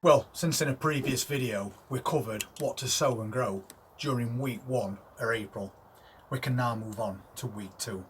Well, since in a previous video we covered what to sow and grow during week 1 of April, we can now move on to week 2.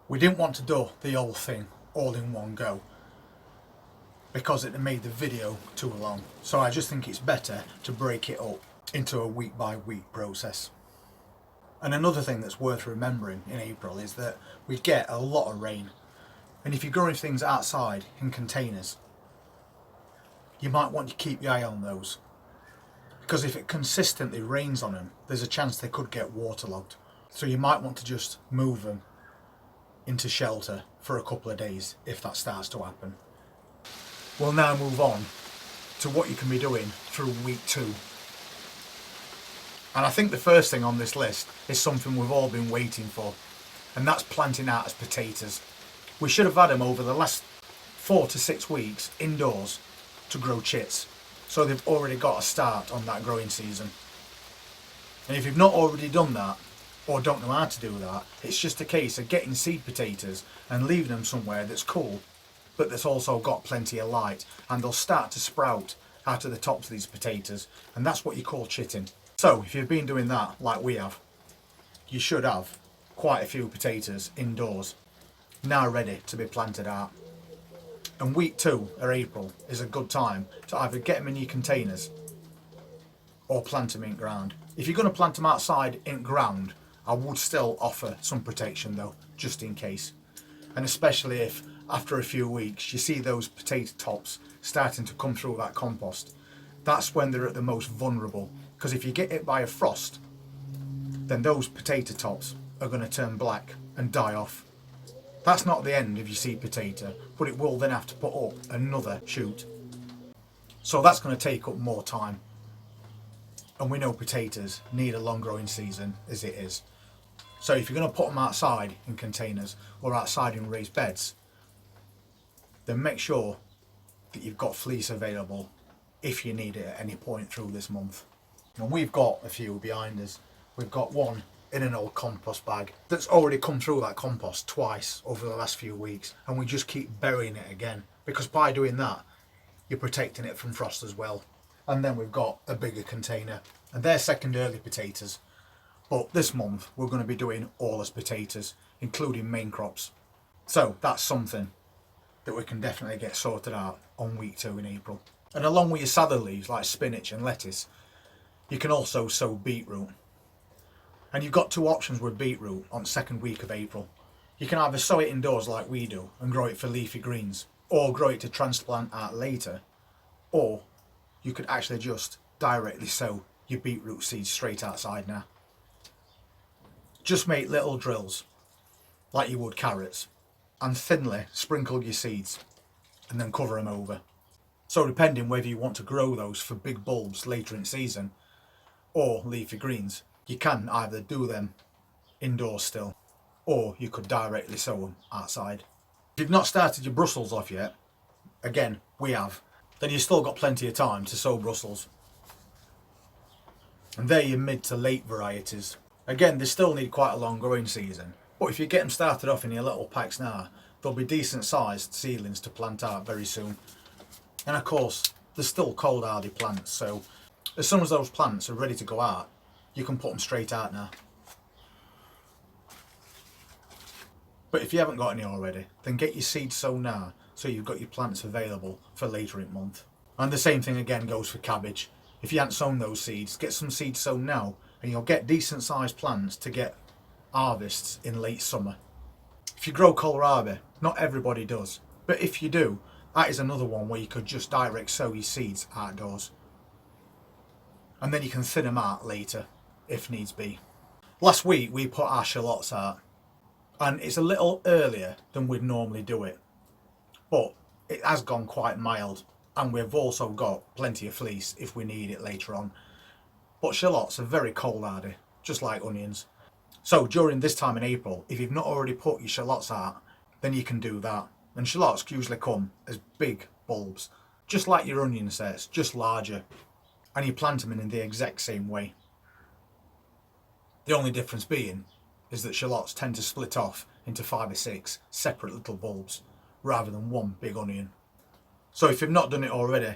We didn't want to do the whole thing all in one go because it made the video too long, so I just think it's better to break it up into a week by week process. And another thing that's worth remembering in April is that we get a lot of rain, and if you're growing things outside in containers, you might want to keep your eye on those, because if it consistently rains on them, there's a chance they could get waterlogged. So you might want to just move them into shelter for a couple of days if that starts to happen. We'll now move on to what you can be doing through week 2. And I think the first thing on this list is something we've all been waiting for, and that's planting out as potatoes. We should have had them over the last 4 to 6 weeks indoors to grow chits, so they've already got a start on that growing season. And if you've not already done that, or don't know how to do that, it's just a case of getting seed potatoes and leaving them somewhere that's cool, but that's also got plenty of light, and they'll start to sprout out of the tops of these potatoes, and that's what you call chitting. So if you've been doing that like we have, you should have quite a few potatoes indoors now ready to be planted out. And week 2 of April is a good time to either get them in your containers or plant them in ground. If you're going to plant them outside in ground, I would still offer some protection though, just in case. And especially if after a few weeks you see those potato tops starting to come through that compost, that's when they're at the most vulnerable, because if you get hit by a frost, then those potato tops are going to turn black and die off. That's not the end of your seed potato, but it will then have to put up another shoot. So that's going to take up more time. And we know potatoes need a long growing season as it is. So if you're going to put them outside in containers or outside in raised beds, then make sure that you've got fleece available if you need it at any point through this month. And we've got a few behind us. We've got one in an old compost bag that's already come through that compost twice over the last few weeks, and we just keep burying it again, because by doing that you're protecting it from frost as well. And then we've got a bigger container, and they're second early potatoes, but this month we're going to be doing all as potatoes, including main crops. So that's something that we can definitely get sorted out on week 2 in April. And along with your salad leaves like spinach and lettuce, you can also sow beetroot. And you've got 2 options with beetroot on 2nd week of April. You can either sow it indoors like we do and grow it for leafy greens, or grow it to transplant out later, or you could actually just directly sow your beetroot seeds straight outside now. Just make little drills like you would carrots and thinly sprinkle your seeds and then cover them over. So depending whether you want to grow those for big bulbs later in season or leafy greens, you can either do them indoors still, or you could directly sow them outside. If you've not started your Brussels off yet, again, we have, then you've still got plenty of time to sow Brussels. And they're your mid to late varieties. Again, they still need quite a long growing season, but if you get them started off in your little packs now, they'll be decent sized seedlings to plant out very soon. And of course, they're still cold hardy plants, so as soon as those plants are ready to go out, you can put them straight out now. But if you haven't got any already, then get your seeds sown now, so you've got your plants available for later in the month. And the same thing again goes for cabbage. If you haven't sown those seeds, get some seeds sown now, and you'll get decent sized plants to get harvests in late summer. If you grow kohlrabi, not everybody does, but if you do, that is another one where you could just direct sow your seeds outdoors. And then you can thin them out later, if needs be. Last week we put our shallots out, and it's a little earlier than we'd normally do it, but it has gone quite mild, and we've also got plenty of fleece if we need it later on. But shallots are very cold hardy, just like onions. So during this time in April, if you've not already put your shallots out, then you can do that. And shallots usually come as big bulbs, just like your onion sets, just larger, and you plant them in the exact same way. The only difference being is that shallots tend to split off into 5 or 6 separate little bulbs rather than one big onion. So if you've not done it already,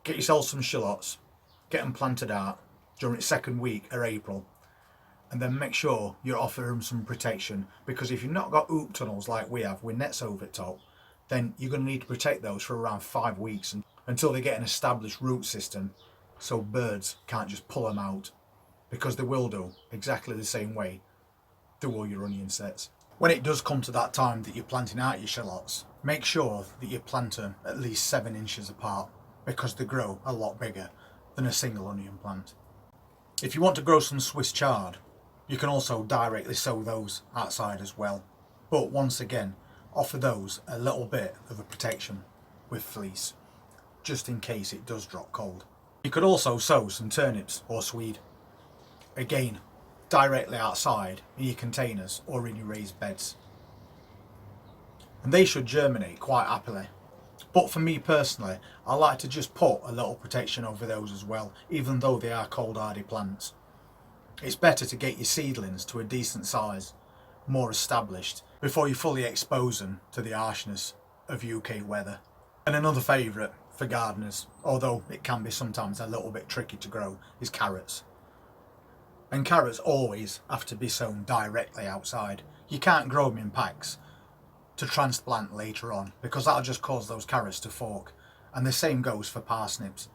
Get yourself some shallots, get them planted out during its second week of April, and then make sure you offer them some protection, because if you've not got hoop tunnels like we have with nets over the top, then you're going to need to protect those for around 5 weeks until they get an established root system, so birds can't just pull them out, because they will do exactly the same way do all your onion sets. When it does come to that time that you're planting out your shallots, make sure that you plant them at least 7 inches apart, because they grow a lot bigger than a single onion plant. If you want to grow some Swiss chard, you can also directly sow those outside as well, but once again offer those a little bit of a protection with fleece, just in case it does drop cold. You could also sow some turnips or swede, again directly outside in your containers or in your raised beds, and they should germinate quite happily. But for me personally, I like to just put a little protection over those as well, even though they are cold hardy plants. It's better to get your seedlings to a decent size, more established, before you fully expose them to the harshness of UK weather. And another favourite for gardeners, although it can be sometimes a little bit tricky to grow, is carrots. And carrots always have to be sown directly outside. You can't grow them in packs to transplant later on, because that'll just cause those carrots to fork. And the same goes for parsnips.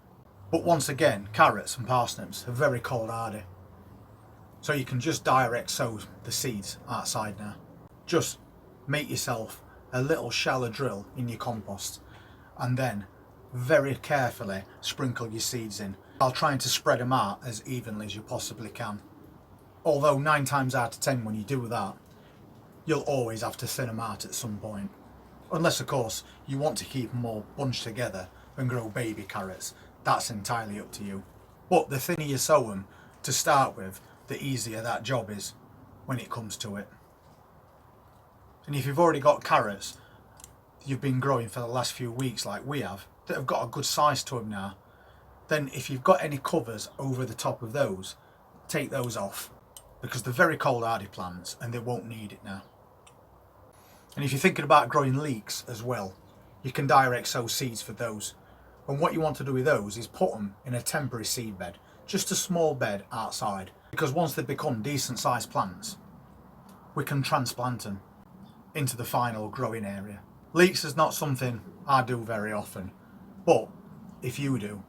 But once again, carrots and parsnips are very cold hardy, so you can just direct sow the seeds outside now. Just make yourself a little shallow drill in your compost, and then very carefully sprinkle your seeds in, while trying to spread them out as evenly as you possibly can. Although 9 times out of 10 when you do that, you'll always have to thin them out at some point. Unless of course you want to keep them all bunched together and grow baby carrots, that's entirely up to you. But the thinner you sow them to start with, the easier that job is when it comes to it. And if you've already got carrots you've been growing for the last few weeks like we have, that have got a good size to them now, then if you've got any covers over the top of those, take those off, because they're very cold hardy plants and they won't need it now. And if you're thinking about growing leeks as well, you can direct sow seeds for those. And what you want to do with those is put them in a temporary seed bed, just a small bed outside, because once they become decent sized plants, we can transplant them into the final growing area. Leeks is not something I do very often, but if you do,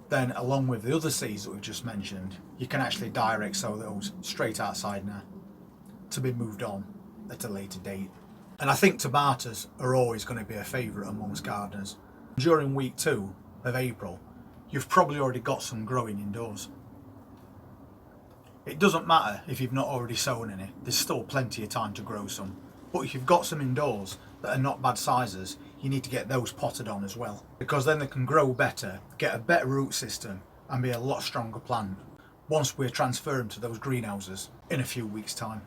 then along with the other seeds that we've just mentioned, you can actually direct sow those straight outside now, to be moved on at a later date. And I think tomatoes are always going to be a favourite amongst gardeners. During week 2 of April, you've probably already got some growing indoors. It doesn't matter if you've not already sown any, there's still plenty of time to grow some. But if you've got some indoors that are not bad sizes, you need to get those potted on as well, because then they can grow better, get a better root system and be a lot stronger plant once we transfer them to those greenhouses in a few weeks time.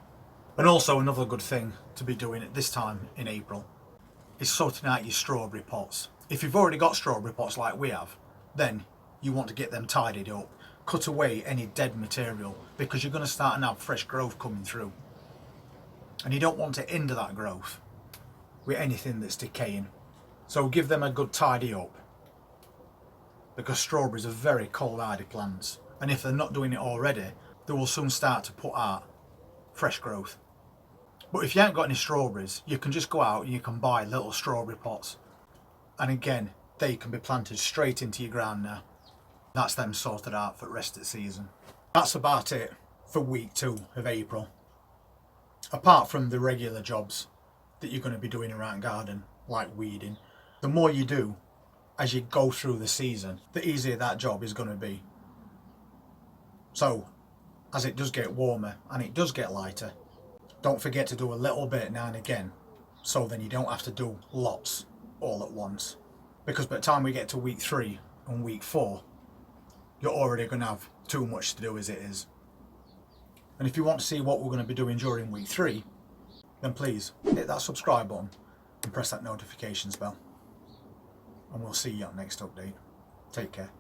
And also another good thing to be doing at this time in April is sorting out your strawberry pots. If you've already got strawberry pots like we have, then you want to get them tidied up, cut away any dead material, because you're going to start and have fresh growth coming through. And you don't want to hinder that growth with anything that's decaying. So give them a good tidy up, because strawberries are very cold hardy plants, and if they're not doing it already, they will soon start to put out fresh growth. But if you haven't got any strawberries, you can just go out and you can buy little strawberry pots, and again they can be planted straight into your ground now. That's them sorted out for the rest of the season. That's about it for week 2 of April. Apart from the regular jobs that you're going to be doing around garden, like weeding, the more you do as you go through the season, the easier that job is going to be. So, as it does get warmer and it does get lighter, don't forget to do a little bit now and again, so then you don't have to do lots all at once. Because by the time we get to week 3 and week 4, you're already going to have too much to do as it is. And if you want to see what we're going to be doing during week 3, then please hit that subscribe button and press that notifications bell. And we'll see you on the next update. Take care.